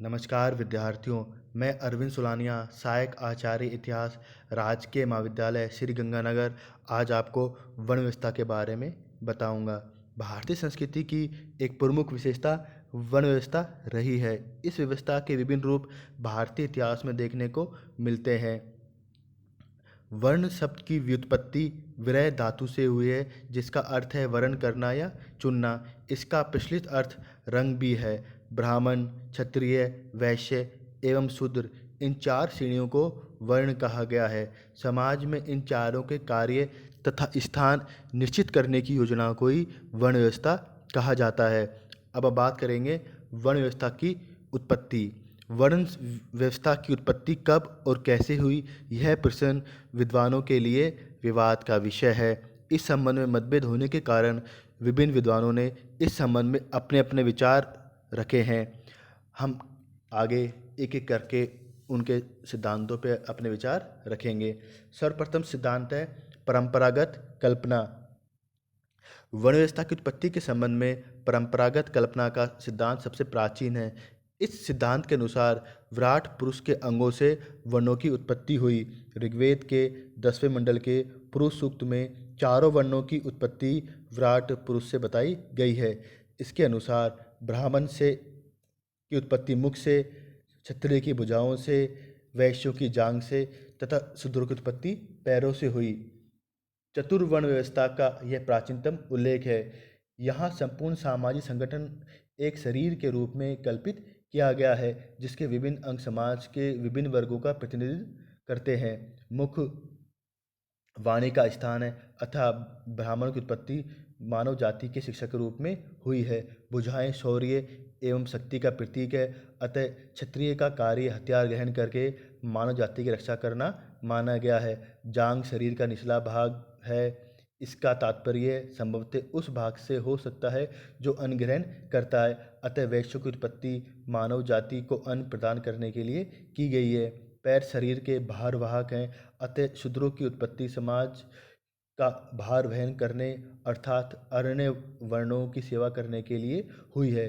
नमस्कार विद्यार्थियों, मैं अरविंद सुलानिया, सहायक आचार्य इतिहास, राजकीय महाविद्यालय श्री गंगानगर, आज आपको वन व्यवस्था के बारे में बताऊंगा। भारतीय संस्कृति की एक प्रमुख विशेषता वन व्यवस्था रही है। इस व्यवस्था के विभिन्न रूप भारतीय इतिहास में देखने को मिलते हैं। वर्ण शब्द की व्युत्पत्ति विरह धातु से हुई है, जिसका अर्थ है वर्ण करना या चुनना। इसका प्रचलित अर्थ रंग भी है। ब्राह्मण, क्षत्रिय, वैश्य एवं शूद्र, इन चार श्रेणियों को वर्ण कहा गया है। समाज में इन चारों के कार्य तथा स्थान निश्चित करने की योजना को ही वर्ण व्यवस्था कहा जाता है। अब बात करेंगे वर्ण व्यवस्था की उत्पत्ति। वर्ण व्यवस्था की उत्पत्ति कब और कैसे हुई, यह प्रश्न विद्वानों के लिए विवाद का विषय है। इस संबंध में मतभेद होने के कारण विभिन्न विद्वानों ने इस संबंध में अपने अपने विचार रखे हैं। हम आगे एक एक करके उनके सिद्धांतों पर अपने विचार रखेंगे। सर्वप्रथम सिद्धांत है परंपरागत कल्पना। वर्ण व्यवस्था की उत्पत्ति के संबंध में परंपरागत कल्पना का सिद्धांत सबसे प्राचीन है। इस सिद्धांत के अनुसार विराट पुरुष के अंगों से वर्णों की उत्पत्ति हुई। ऋग्वेद के 10वें मंडल के पुरुष सूक्त में चारों वर्णों की उत्पत्ति विराट पुरुष से बताई गई है। इसके अनुसार ब्राह्मण से की उत्पत्ति मुख से, क्षत्रिय की भुजाओं से, वैश्यों की जांघ से तथा शूद्रों की उत्पत्ति पैरों से हुई। चतुर्वर्ण व्यवस्था का यह प्राचीनतम उल्लेख है। यहाँ संपूर्ण सामाजिक संगठन एक शरीर के रूप में कल्पित किया गया है, जिसके विभिन्न अंग समाज के विभिन्न वर्गों का प्रतिनिधित्व करते हैं। मुख वाणी का स्थान है, अतः ब्राह्मण की उत्पत्ति मानव जाति के शिक्षक के रूप में हुई है। भुजाएं शौर्य एवं शक्ति का प्रतीक है, अतः क्षत्रिय का कार्य हथियार ग्रहण करके मानव जाति की रक्षा करना माना गया है। जांघ शरीर का निचला भाग है। इसका तात्पर्य संभवतः उस भाग से हो सकता है जो अन्न ग्रहण करता है। अतः वैश्यों की उत्पत्ति मानव जाति को अन्न प्रदान करने के लिए की गई है। पैर शरीर के भारवाहक हैं, अतः शूद्रों की उत्पत्ति समाज का भार वहन करने अर्थात अन्य वर्णों की सेवा करने के लिए हुई है।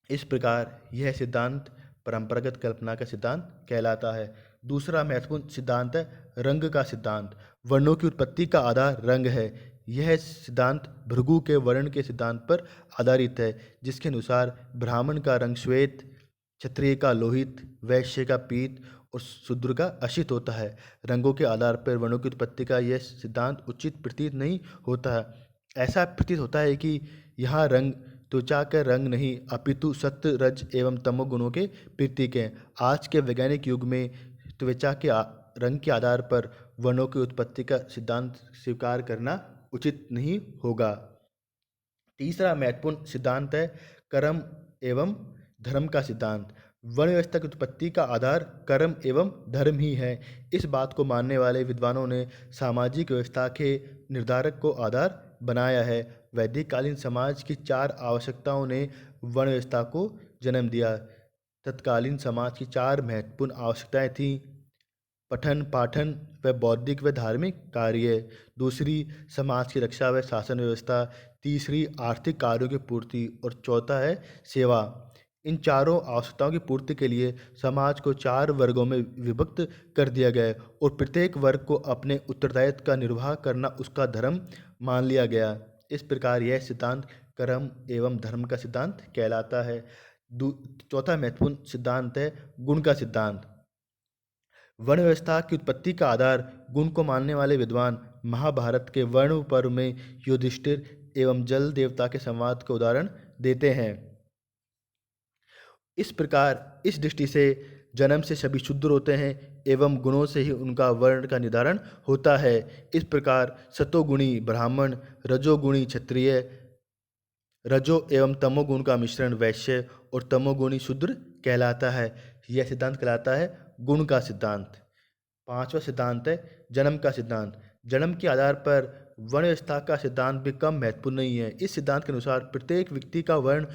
इस प्रकार यह सिद्धांत परंपरागत कल्पना का सिद्धांत कहलाता है। दूसरा महत्वपूर्ण सिद्धांत है रंग का सिद्धांत। वर्णों की उत्पत्ति का आधार रंग है। यह सिद्धांत भृगु के वर्ण के सिद्धांत पर आधारित है, जिसके अनुसार ब्राह्मण का रंग श्वेत, क्षत्रिय का लोहित, वैश्य का पीत और शूद्र का अशित होता है। रंगों के आधार पर वर्णों की उत्पत्ति का यह सिद्धांत उचित प्रतीत नहीं होता है। ऐसा प्रतीत होता है कि यहाँ रंग त्वचा का रंग नहीं, अपितु सत्व, रज एवं तमो गुणों के प्रतीक हैं। आज के वैज्ञानिक युग में त्वचा के रंग के आधार पर वर्णों की उत्पत्ति का सिद्धांत स्वीकार करना उचित नहीं होगा। तीसरा महत्वपूर्ण सिद्धांत है कर्म एवं धर्म का सिद्धांत। वर्ण व्यवस्था की उत्पत्ति का आधार कर्म एवं धर्म ही है। इस बात को मानने वाले विद्वानों ने सामाजिक व्यवस्था के निर्धारक को आधार बनाया है। वैदिक कालीन समाज की चार आवश्यकताओं ने वर्ण व्यवस्था को जन्म दिया। तत्कालीन समाज की चार महत्वपूर्ण आवश्यकताएं थीं: पठन पाठन व बौद्धिक व धार्मिक कार्य, दूसरी समाज की रक्षा व शासन व्यवस्था, तीसरी आर्थिक कार्यों की पूर्ति और चौथा है सेवा। इन चारों आवश्यकताओं की पूर्ति के लिए समाज को चार वर्गों में विभक्त कर दिया गया है और प्रत्येक वर्ग को अपने उत्तरदायित्व का निर्वाह करना उसका धर्म मान लिया गया। इस प्रकार यह सिद्धांत कर्म एवं धर्म का सिद्धांत कहलाता है। चौथा महत्वपूर्ण सिद्धांत है गुण का सिद्धांत। वर्ण व्यवस्था की उत्पत्ति का आधार गुण को मानने वाले विद्वान महाभारत के वर्ण पर्व में युधिष्ठिर एवं जल देवता के संवाद का उदाहरण देते हैं। इस प्रकार इस दृष्टि से जन्म से सभी शुद्र होते हैं एवं गुणों से ही उनका वर्ण का निर्धारण होता है। इस प्रकार सतोगुणी ब्राह्मण, रजोगुणी क्षत्रिय, रजो एवं तमोगुण का मिश्रण वैश्य और तमोगुणी शूद्र कहलाता है। यह सिद्धांत कहलाता है गुण का सिद्धांत। पांचवा सिद्धांत है जन्म का सिद्धांत। जन्म के आधार पर वर्ण व्यवस्था का सिद्धांत भी कम महत्वपूर्ण नहीं है। इस सिद्धांत के अनुसार प्रत्येक व्यक्ति का वर्ण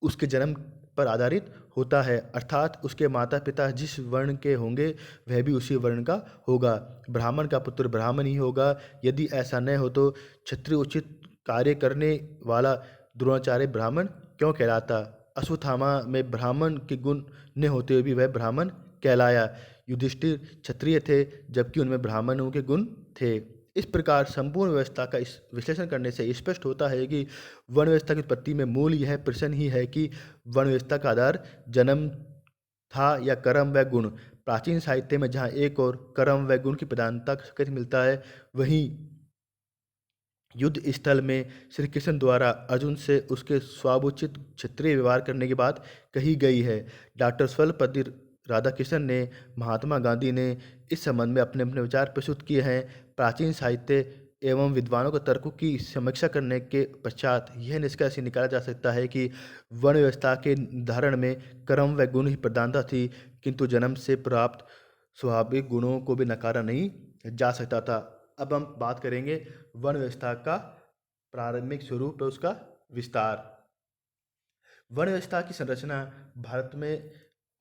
उसके जन्म पर आधारित होता है, अर्थात उसके माता पिता जिस वर्ण के होंगे वह भी उसी वर्ण का होगा। ब्राह्मण का पुत्र ब्राह्मण ही होगा। यदि ऐसा न हो तो क्षत्रिय उचित कार्य करने वाला द्रोणाचार्य ब्राह्मण क्यों कहलाता। अश्वत्थामा में ब्राह्मण के गुण न होते हुए भी वह ब्राह्मण कहलाया। युधिष्ठिर क्षत्रिय थे, जबकि उनमें ब्राह्मणों के गुण थे। इस प्रकार संपूर्ण व्यवस्था का इस विश्लेषण करने से स्पष्ट होता है कि वर्ण व्यवस्था की उत्पत्ति में मूल यह प्रश्न ही है कि वर्ण व्यवस्था का आधार जन्म था या कर्म व गुण। प्राचीन साहित्य में जहाँ एक और कर्म व गुण की प्रधानता का संकेत मिलता है, वहीं युद्ध स्थल में श्री कृष्ण द्वारा अर्जुन से उसके स्वाभुचित क्षत्रिय व्यवहार करने की बात कही गई है। डॉक्टर स्वल्पदि राधाकृष्णन ने, महात्मा गांधी ने इस संबंध में अपने अपने विचार प्रस्तुत किए हैं। प्राचीन साहित्य एवं विद्वानों के तर्कों की समीक्षा करने के पश्चात यह निष्कर्ष निकाला जा सकता है कि वर्ण व्यवस्था के निर्धारण में कर्म व गुण ही प्रधानता थी, किंतु जन्म से प्राप्त स्वाभाविक गुणों को भी नकारा नहीं जा सकता था। अब हम बात करेंगे वर्ण व्यवस्था का प्रारंभिक स्वरूप और उसका विस्तार। वर्ण व्यवस्था की संरचना भारत में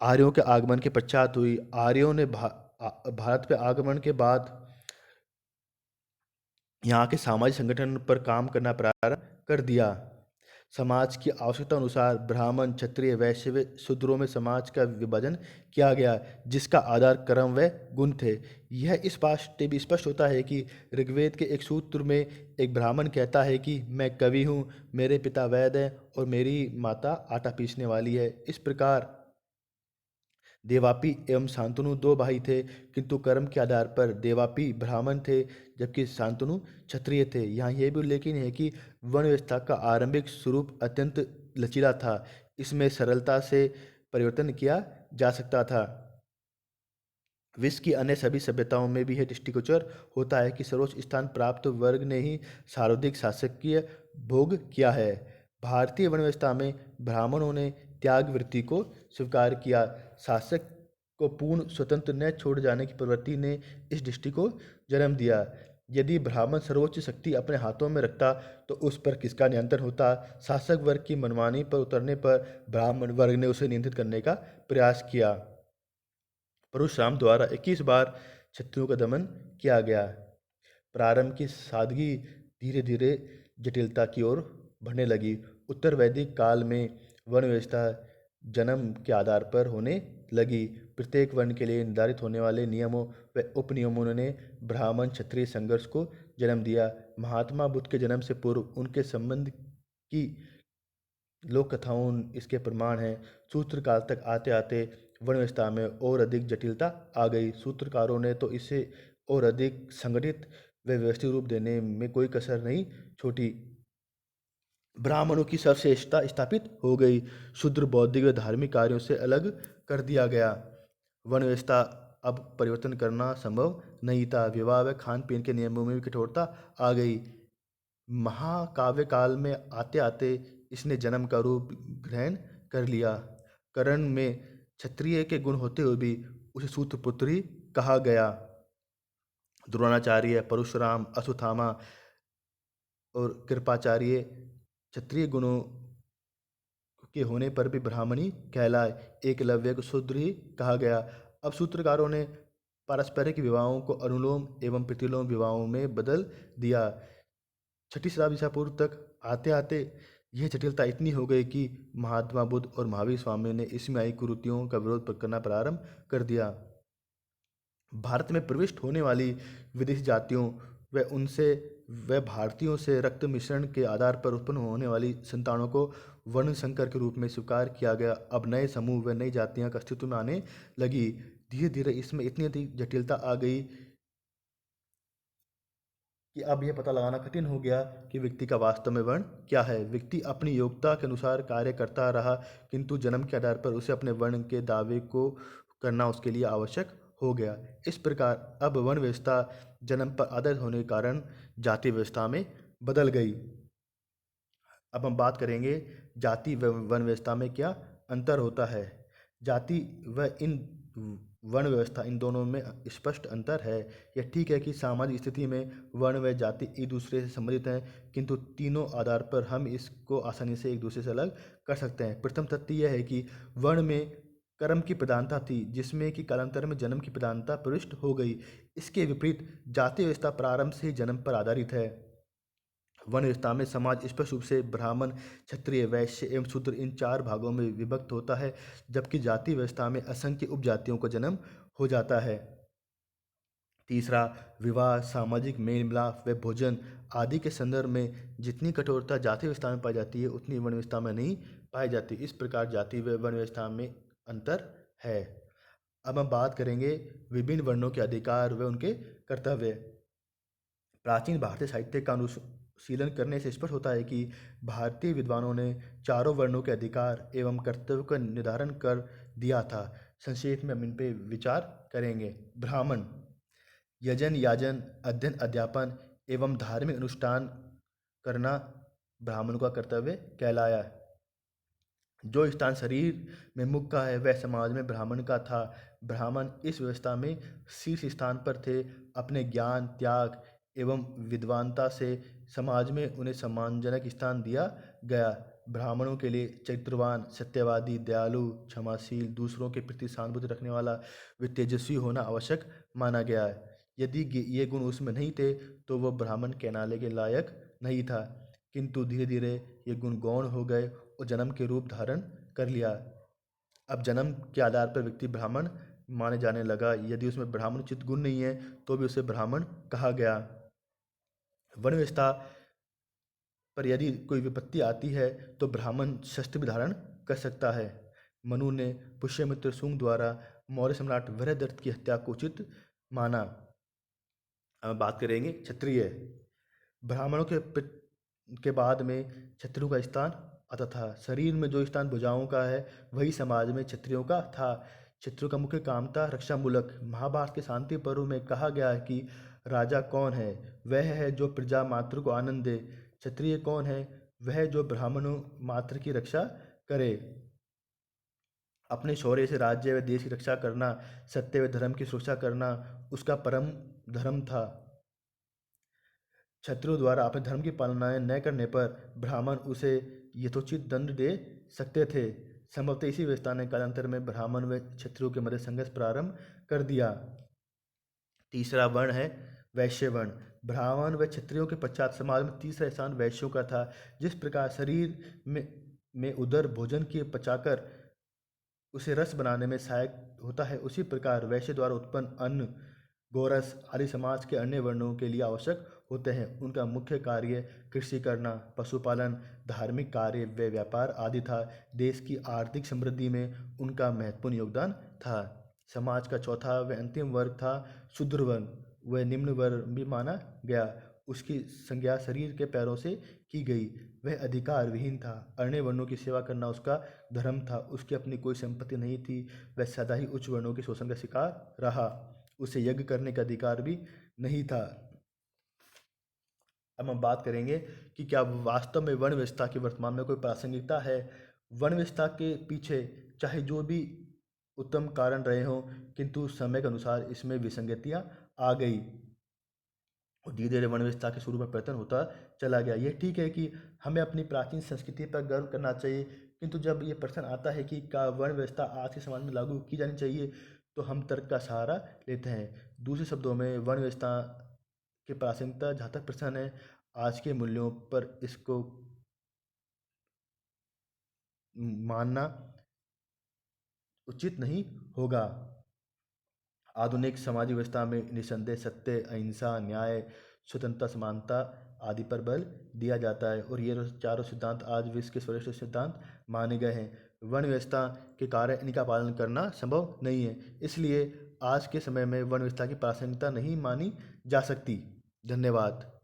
आर्यों के आगमन के पश्चात हुई। आर्यों ने भारत पे आगमन के बाद यहाँ के सामाजिक संगठन पर काम करना प्रारंभ कर दिया। समाज की आवश्यकता अनुसार ब्राह्मण, क्षत्रिय, वैश्य, शूद्रों में समाज का विभाजन किया गया, जिसका आधार कर्म व गुण थे। यह इस बात से भी स्पष्ट होता है कि ऋग्वेद के एक सूत्र में एक ब्राह्मण कहता है कि मैं कवि हूँ, मेरे पिता वैद्य हैं और मेरी माता आटा पीसने वाली है। इस प्रकार देवापी एवं शांतनु दो भाई थे, किंतु कर्म के आधार पर देवापी ब्राह्मण थे, जबकि शांतनु क्षत्रिय थे। यहाँ यह भी उल्लेखनीय है कि वर्ण व्यवस्था का आरंभिक स्वरूप अत्यंत लचीला था। इसमें सरलता से परिवर्तन किया जा सकता था। विश्व की अन्य सभी सभ्यताओं में भी यह दृष्टिगोचर होता है कि सर्वोच्च स्थान प्राप्त वर्ग ने ही सर्वाधिक शासकीय भोग किया है। भारतीय वर्ण व्यवस्था में ब्राह्मणों ने त्याग वृत्ति को स्वीकार किया। शासक को पूर्ण स्वतंत्र न छोड़ जाने की प्रवृत्ति ने इस दृष्टि को जन्म दिया। यदि ब्राह्मण सर्वोच्च शक्ति अपने हाथों में रखता तो उस पर किसका नियंत्रण होता। शासक वर्ग की मनमानी पर उतरने पर ब्राह्मण वर्ग ने उसे नियंत्रित करने का प्रयास किया। परशुराम द्वारा 21 बार क्षत्रियों का दमन किया गया। प्रारंभ की सादगी धीरे धीरे जटिलता की ओर बढ़ने लगी। उत्तर वैदिक काल में वर्ण व्यवस्था जन्म के आधार पर होने लगी। प्रत्येक वर्ण के लिए निर्धारित होने वाले नियमों व उपनियमों ने ब्राह्मण क्षत्रिय संघर्ष को जन्म दिया। महात्मा बुद्ध के जन्म से पूर्व उनके संबंध की लोक कथाओं इसके प्रमाण हैं। सूत्र काल तक आते आते वर्ण व्यवस्था में और अधिक जटिलता आ गई। सूत्रकारों ने तो इसे और अधिक संगठित व व्यवस्थित रूप देने में कोई कसर नहीं छोड़ी। ब्राह्मणों की सर्वश्रेष्ठता स्थापित हो गई। शूद्र बौद्धिक व धार्मिक कार्यों से अलग कर दिया गया। वर्ण व्यवस्था अब परिवर्तन करना संभव नहीं था। विवाह व खान पीन के नियमों में भी कठोरता आ गई। महाकाव्य काल में आते आते इसने जन्म का रूप ग्रहण कर लिया। कर्ण में क्षत्रिय के गुण होते हुए भी उसे सूत्रपुत्र ही कहा गया। द्रोणाचार्य, परशुराम, अश्वत्थामा और कृपाचार्य क्षत्रिय गुणों के होने पर भी ब्राह्मणी कहलाए। एकलव्य को शूद्र ही कहा गया। अब सूत्रकारों ने पारस्परिक विवाहों को अनुलोम एवं प्रतिलोम विवाहों में बदल दिया। छठी शताब्दी ईसा पूर्व तक आते आते यह जटिलता इतनी हो गई कि महात्मा बुद्ध और महावीर स्वामी ने इसमें आई कुरीतियों का विरोध करना प्रारंभ कर दिया। भारत में प्रविष्ट होने वाली विदेशी जातियों व उनसे व भारतीयों से रक्त मिश्रण के आधार पर उत्पन्न होने वाली संतानों को वर्ण संकर के रूप में स्वीकार किया गया। अब नए समूह व नई जातियां अस्तित्व में आने लगी। धीरे धीरे इसमें इतनी अधिक जटिलता आ गई कि अब यह पता लगाना कठिन हो गया कि व्यक्ति का वास्तव में वर्ण क्या है। व्यक्ति अपनी योग्यता के अनुसार कार्य करता रहा, किंतु जन्म के आधार पर उसे अपने वर्ण के दावे को करना उसके लिए आवश्यक हो गया। इस प्रकार अब वर्ण व्यवस्था जन्म पर आधारित होने के कारण जाति व्यवस्था में बदल गई। अब हम बात करेंगे जाति व वर्ण व्यवस्था में क्या अंतर होता है। जाति व इन वर्ण व्यवस्था इन दोनों में स्पष्ट अंतर है। यह ठीक है कि सामाजिक स्थिति में वर्ण व जाति एक दूसरे से संबंधित हैं, किंतु तीनों आधार पर हम इसको आसानी से एक दूसरे से अलग कर सकते हैं। प्रथम तथ्य यह है कि वर्ण में कर्म की प्रधानता थी, जिसमें कि कालांतर में जन्म की प्रधानता प्रविष्ट हो गई। इसके विपरीत जाति व्यवस्था प्रारंभ से ही जन्म पर आधारित है। वर्ण व्यवस्था में समाज स्पष्ट रूप से ब्राह्मण, क्षत्रिय, वैश्य एवं शूद्र इन 4 भागों में विभक्त होता है, जबकि जाति व्यवस्था में असंख्य उपजातियों का जन्म हो जाता है। तीसरा, विवाह, सामाजिक मेल-मिलाप व भोजन आदि के संदर्भ में जितनी कठोरता जाति व्यवस्था में पाई जाती है, उतनी वर्ण व्यवस्था में नहीं पाई जाती। इस प्रकार जाति व वर्ण व्यवस्था में अंतर है। अब हम बात करेंगे विभिन्न वर्णों के अधिकार व उनके कर्तव्य। प्राचीन भारतीय साहित्य का अनुशीलन करने से स्पष्ट होता है कि भारतीय विद्वानों ने चारों वर्णों के अधिकार एवं कर्तव्य का निर्धारण कर दिया था। संक्षेप में हम इन पे विचार करेंगे। ब्राह्मण, यजन, याजन, अध्ययन, अध्यापन एवं धार्मिक अनुष्ठान करना ब्राह्मणों का कर्तव्य कहलाया। जो स्थान शरीर में मुख का है वह समाज में ब्राह्मण का था। ब्राह्मण इस व्यवस्था में शीर्ष स्थान पर थे। अपने ज्ञान, त्याग एवं विद्वानता से समाज में उन्हें सम्मानजनक स्थान दिया गया। ब्राह्मणों के लिए चरित्रवान, सत्यवादी, दयालु, क्षमाशील, दूसरों के प्रति सहानुभूति रखने वाला व तेजस्वी होना आवश्यक माना गया है। यदि ये गुण उसमें नहीं थे तो वह ब्राह्मण कहलाने के लायक नहीं था। किंतु धीरे धीरे ये गुण गौण हो गए और जन्म के रूप धारण कर लिया। अब जन्म के आधार पर व्यक्ति ब्राह्मण माने जाने लगा। यदि उसमें ब्राह्मणोचित गुण नहीं है तो भी उसे ब्राह्मण कहा गया। वर्ण व्यवस्था पर यदि कोई विपत्ति आती है तो ब्राह्मण शस्त्र भी धारण कर सकता है। मनु ने पुष्यमित्र शुंग द्वारा मौर्य सम्राट वृहदत्त की हत्या को उचित माना। अब बात करेंगे क्षत्रिय। ब्राह्मणों के बाद में क्षत्रियों का स्थान आता था। शरीर में जो स्थान भुजाओं का है वही समाज में क्षत्रियों का था। क्षत्रियों का मुख्य काम था रक्षा मूलक। महाभारत के शांति पर्व में कहा गया है कि राजा कौन है? वह है जो प्रजा मात्र को आनंद दे। क्षत्रिय कौन है? वह जो ब्राह्मणों मात्र की रक्षा करे। अपने शौर्य से राज्य व देश की रक्षा करना, सत्य व धर्म की सुरक्षा करना उसका परम धर्म था। क्षत्रियों द्वारा अपने धर्म की पालना न करने पर ब्राह्मण उसे यथोचित दंड दे सकते थे। संभवतः इसी व्यवस्था ने कालांतर में ब्राह्मण व क्षत्रियों के मध्य संघर्ष प्रारंभ कर दिया। तीसरा वर्ण है वैश्य वर्ण। ब्राह्मण व क्षत्रियों के पश्चात समाज में तीसरा स्थान वैश्यों का था। जिस प्रकार शरीर में उदर भोजन की पचाकर उसे रस बनाने में सहायक होता है, उसी प्रकार वैश्य द्वारा उत्पन्न अन्न, गोरस आदि समाज के अन्य वर्णों के लिए आवश्यक होते हैं। उनका मुख्य कार्य कृषि करना, पशुपालन, धार्मिक कार्य व व्यापार आदि था। देश की आर्थिक समृद्धि में उनका महत्वपूर्ण योगदान था। समाज का चौथा व अंतिम वर्ग था शूद्र वर्ण। वह निम्न वर्ग भी माना गया। उसकी संज्ञा शरीर के पैरों से की गई। वह अधिकार विहीन था। अन्य वर्णों की सेवा करना उसका धर्म था। उसकी अपनी कोई संपत्ति नहीं थी। वह सदा ही उच्च वर्णों के शोषण का शिकार रहा। उसे यज्ञ करने का अधिकार भी नहीं था। अब हम बात करेंगे कि क्या वास्तव में वर्ण व्यवस्था की वर्तमान में कोई प्रासंगिकता है। वर्ण व्यवस्था के पीछे चाहे जो भी उत्तम कारण रहे हों, किंतु समय के अनुसार इसमें विसंगतियां आ गई और धीरे धीरे वर्ण व्यवस्था के स्वरूप में परिवर्तन होता चला गया। ये ठीक है कि हमें अपनी प्राचीन संस्कृति पर गर्व करना चाहिए, किंतु जब ये प्रश्न आता है कि क्या वर्ण व्यवस्था आज के समाज में लागू की जानी चाहिए, तो हम तर्क का सहारा लेते हैं। दूसरे शब्दों में वर्ण व्यवस्था की प्रासंगिकता जहाँ तक प्रश्न है, आज के मूल्यों पर इसको मानना उचित नहीं होगा। आधुनिक सामाजिक व्यवस्था में निसंदेह सत्य, अहिंसा, न्याय, स्वतंत्रता, समानता आदि पर बल दिया जाता है और ये चारों सिद्धांत आज विश्व के श्रेष्ठ सिद्धांत माने गए हैं। वर्ण व्यवस्था के कारण इनका पालन करना संभव नहीं है, इसलिए आज के समय में वर्ण व्यवस्था की प्रासंगिकता नहीं मानी जा सकती। धन्यवाद।